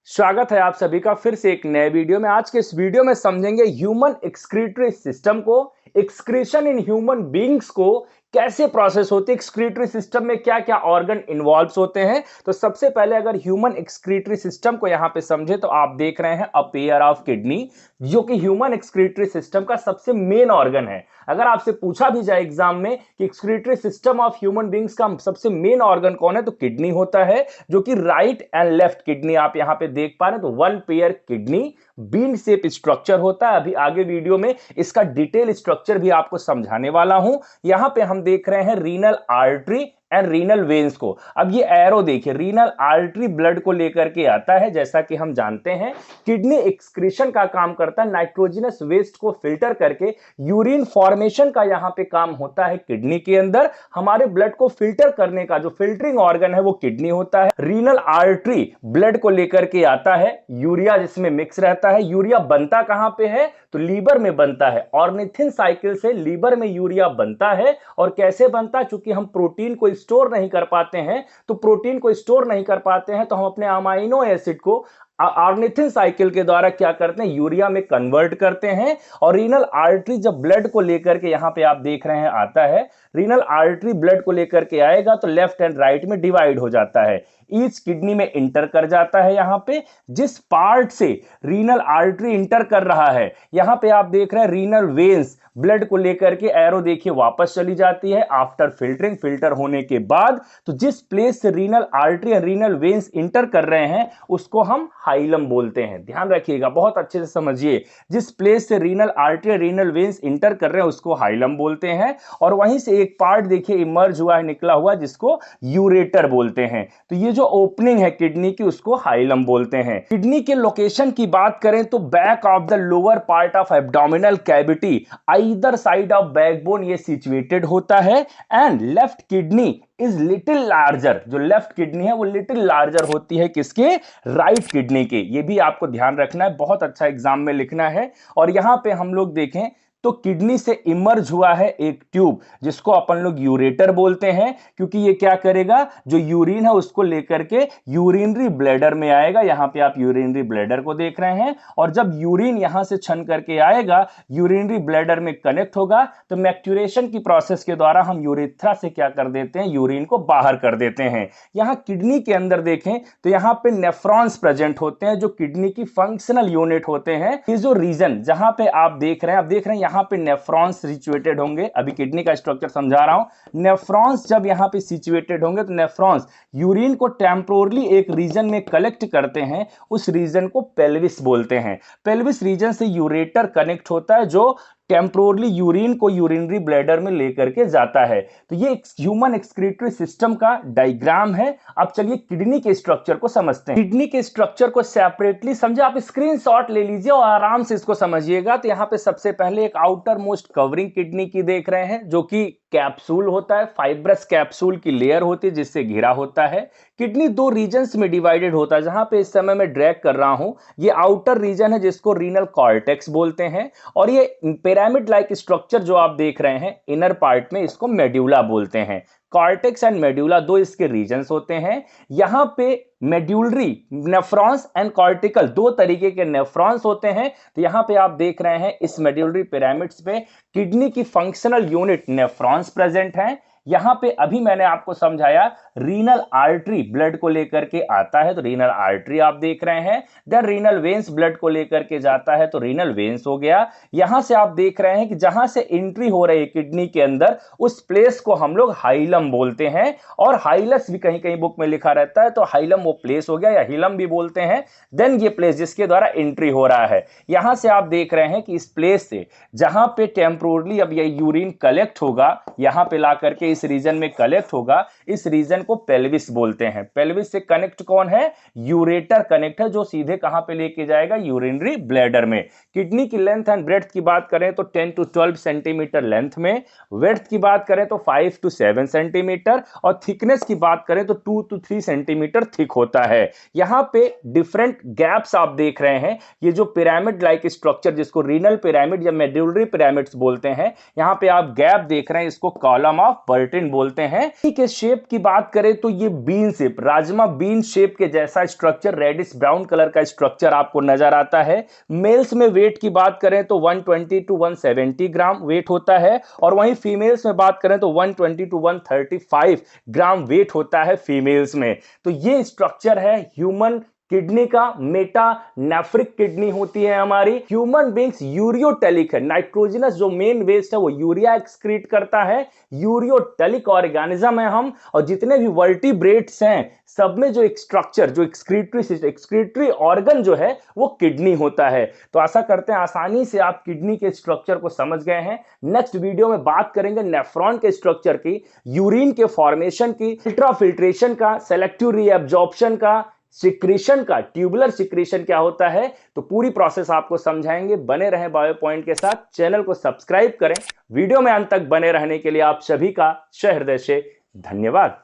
स्वागत है आप सभी का फिर से एक नए वीडियो में। आज के इस वीडियो में समझेंगे ह्यूमन एक्सक्रीटरी सिस्टम को, एक्सक्रीशन इन ह्यूमन बीइंग्स को कैसे प्रोसेस होती है, एक्सक्रीटरी सिस्टम में क्या क्या ऑर्गन इन्वॉल्व होते हैं। तो सबसे पहले अगर ह्यूमन एक्सक्रीटरी सिस्टम को यहां पे समझे तो आप देख रहे हैं अ पेयर ऑफ किडनी, जो कि ह्यूमन एक्सक्रीटरी सिस्टम का सबसे मेन ऑर्गन है। अगर आपसे पूछा भी जाए एग्जाम में कि excretory system of human beings का सबसे मेन ऑर्गन कौन है, तो किडनी होता है, जो कि राइट एंड लेफ्ट किडनी आप यहां पे देख पा रहे हैं। तो one pair kidney bean shape structure होता है। अभी आगे वीडियो में इसका डिटेल स्ट्रक्चर भी आपको समझाने वाला हूं। यहां पे हम देख रहे हैं renal artery and renal veins को। अब ये एरो देखिए, रीनल आर्टरी ब्लड को लेकर के आता है। जैसा कि हम जानते हैं किडनी एक्सक्रीशन का काम करता है, नाइट्रोजनस वेस्ट को फिल्टर करके यूरिन फॉर्मेशन का यहां पे काम होता है किडनी के अंदर। हमारे ब्लड को फिल्टर करने का जो फिल्टरिंग ऑर्गन है वो किडनी होता है। रीनल आर्टरी ब्लड को लेकर के आता है, यूरिया जिसमें मिक्स रहता है। यूरिया बनता कहां पे है, तो लीवर में बनता है। ऑर्निथिन साइकिल से लीवर में यूरिया बनता है। और कैसे बनता है, चूंकि हम प्रोटीन को स्टोर नहीं कर पाते हैं, तो प्रोटीन को स्टोर नहीं कर पाते हैं तो हम अपने अमाइनो एसिड को ऑर्निथिन साइकिल के द्वारा क्या करते हैं, यूरिया में कन्वर्ट करते हैं। और रीनल आर्टरी जब ब्लड को लेकर के यहां पे आप देख रहे हैं आता है, रीनल आर्टरी ब्लड को लेकर के आएगा तो लेफ्ट एंड राइट में डिवाइड हो जाता है। ईच किडनी में इंटर कर जाता है। यहां पे जिस पार्ट से रीनल आर्टरी इंटर कर रहा है, यहां पे आप देख रहे हैं रीनल वेन्स ब्लड को लेकर के एरो देखिए वापस चली जाती है आफ्टर फिल्टरिंग, फिल्टर होने के बाद। तो जिस प्लेस से रीनल आर्टरी और रीनल वेन्स इंटर कर रहे हैं उसको हम हाइलम बोलते हैं। ध्यान रखिएगा, बहुत अच्छे से समझिए। जिस प्लेस से रीनल आर्टरी और रीनल वेन्स इंटर कर रहे हैं उसको हाइलम बोलते हैं। और वहीं से एक पार्ट देखिए इमर्ज हुआ है, निकला हुआ, जिसको यूरेटर बोलते हैं। तो ये जो ओपनिंग है किडनी की उसको हाइलम बोलते हैं। किडनी के लोकेशन की बात करें तो back of the lower part of abdominal cavity, इधर साइड ऑफ बैकबोन ये सिचुएटेड होता है। And left kidney is little larger, जो लेफ्ट किडनी है वो लिटिल लार्जर होती है किसके, राइट किडनी के। ये भी आपको ध्यान रखना है, बहुत अच्छा एग्जाम में लिखना है। और यहां पे हम लोग देखें तो किडनी से इमर्ज हुआ है एक ट्यूब, जिसको अपन लोग यूरेटर बोलते हैं, क्योंकि ये क्या करेगा, जो यूरिन है उसको लेकर के यूरिनरी ब्लैडर में आएगा। यहां पे आप यूरिनरी ब्लैडर को देख रहे हैं। और जब यूरिन यहां से छन करके आएगा, यूरिनरी ब्लैडर में कनेक्ट होगा, तो मैक्चुरेशन की प्रोसेस के द्वारा हम यूरेथ्रा से क्या कर देते हैं, यूरिन को बाहर कर देते हैं। यहां किडनी के अंदर देखें तो यहां पे नेफ्रॉन्स प्रेजेंट होते हैं, जो किडनी की फंक्शनल यूनिट होते हैं। ये जो रीजन जहां पे आप देख रहे हैं यहां पे नेफ्रॉन्स सिचुएटेड होंगे। अभी किडनी का स्ट्रक्चर समझा रहा हूं। नेफ्रॉन्स जब यहां पे सिचुएटेड होंगे तो नेफ्रॉन्स यूरिन को टेम्पोरली एक रीजन में कलेक्ट करते हैं, उस रीजन को पेल्विस बोलते हैं। पेल्विस रीजन से यूरेटर कनेक्ट होता है, जो टेम्पोरली यूरिन को यूरिनरी ब्लैडर में लेकर के जाता है। तो ये ह्यूमन एक्सक्रीटरी सिस्टम का डायग्राम है। अब चलिए किडनी के स्ट्रक्चर को समझते हैं। किडनी के स्ट्रक्चर को सेपरेटली समझे, आप स्क्रीनशॉट ले लीजिए और आराम से इसको समझिएगा। तो यहां पे सबसे पहले एक आउटर मोस्ट कवरिंग किडनी की देख रहे हैं, जो कि कैप्सूल होता है, फाइब्रस कैप्सूल की लेयर होती है जिससे घिरा होता है। किडनी दो रीजन्स में डिवाइडेड होता है, जहां पे इस समय मैं ड्रैग कर रहा हूं। ये आउटर रीजन है जिसको रीनल कॉर्टेक्स बोलते हैं। और ये पिरामिड लाइक स्ट्रक्चर जो आप देख रहे हैं इनर पार्ट में, इसको मेड्यूला बोलते हैं। कॉर्टेक्स एंड मेड्यूला दो इसके रीजन्स होते हैं। यहां पे मेड्यूलरी नेफ्रॉन्स एंड कॉर्टिकल दो तरीके के नेफ्रॉन्स होते हैं। तो यहां पे आप देख रहे हैं इस मेड्यूलरी पिरामिड्स पे किडनी की फंक्शनल यूनिट नेफ्रॉन्स प्रेजेंट हैं। यहां पे अभी मैंने आपको समझाया रीनल आर्टरी ब्लड को लेकर के आता है, तो रीनल आर्टरी आप देख रहे हैं। देन रीनल वेन्स ब्लड को लेकर के जाता है, तो रीनल वेन्स हो गया। यहां से आप देख रहे हैं कि जहां से एंट्री हो रही है किडनी के अंदर, उस प्लेस को हम लोग हाइलम बोलते हैं। और हाइलस भी कहीं कहीं बुक में लिखा रहता है, तो हाइलम वो प्लेस हो गया, या हिलम भी बोलते हैं। देन ये प्लेस जिसके द्वारा एंट्री हो रहा है, यहां से आप देख रहे हैं कि इस प्लेस से जहां पे टेम्पोरली अब ये यूरिन कलेक्ट होगा, यहां पे ला करके इस रीजन में कलेक्ट होगा, इस रीजन को पेल्विस बोलते हैं। पेल्विस से कनेक्ट कौन है, यूरेटर कनेक्ट है, जो सीधे कहां पे लेके जाएगा, यूरिनरी ब्लैडर में। किडनी की लेंथ एंड ब्रेड्थ की बात करें तो 10 to 12 सेंटीमीटर लेंथ में, वेड्थ की बात करें तो 5 to 7 सेंटीमीटर, और थिकनेस की बात करें तो 2 to 3 सेंटीमीटर थिक होता है। यहां पे डिफरेंट गैप्स आप देख रहे हैं। ये जो पिरामिड लाइक स्ट्रक्चर जिसको रीनल पिरामिड या मेड्यूलरी पिरामिड्स बोलते हैं, यहां पे आप गैप देख रहे हैं, इसको कॉलम ऑफ 13 बोलते हैं। के शेप की बात करें तो ये bean shape, rajma bean shape के जैसा स्ट्रक्चर, रेडिश ब्राउन कलर का स्ट्रक्चर आपको नजर आता है। मेल्स में वेट की बात करें तो 120 टू 170 ग्राम वेट होता है, और वहीं फीमेल्स में बात करें तो 120 टू 135 ग्राम वेट होता है फीमेल्स में। तो ये स्ट्रक्चर है ह्यूमन किडनी का। मेटानेफ्रिक किडनी होती है हमारी। ह्यूमन बींग्स यूरियोटेलिक है, नाइट्रोजनस जो मेन वेस्ट है वो यूरिया एक्सक्रीट करता है। यूरियोटेलिक ऑर्गेनिज्म है हम, और जितने भी वर्टिब्रेट्स हैं सब में जो एक स्ट्रक्चर, जो एक्सक्रीटरी ऑर्गन जो है वो किडनी होता है। तो आशा करते हैं आसानी से आप किडनी के स्ट्रक्चर को समझ गए हैं। नेक्स्ट वीडियो में बात करेंगे नेफ्रॉन के स्ट्रक्चर की, यूरिन के फॉर्मेशन की, अल्ट्राफिल्ट्रेशन का, सेलेक्टिव रीअब्जॉर्प्शन का, सिक्रीशन का, ट्यूबुलर सिक्रीशन क्या होता है, तो पूरी प्रोसेस आपको समझाएंगे। बने रहें बायो पॉइंट के साथ, चैनल को सब्सक्राइब करें। वीडियो में अंत तक बने रहने के लिए आप सभी का सहृदय से धन्यवाद।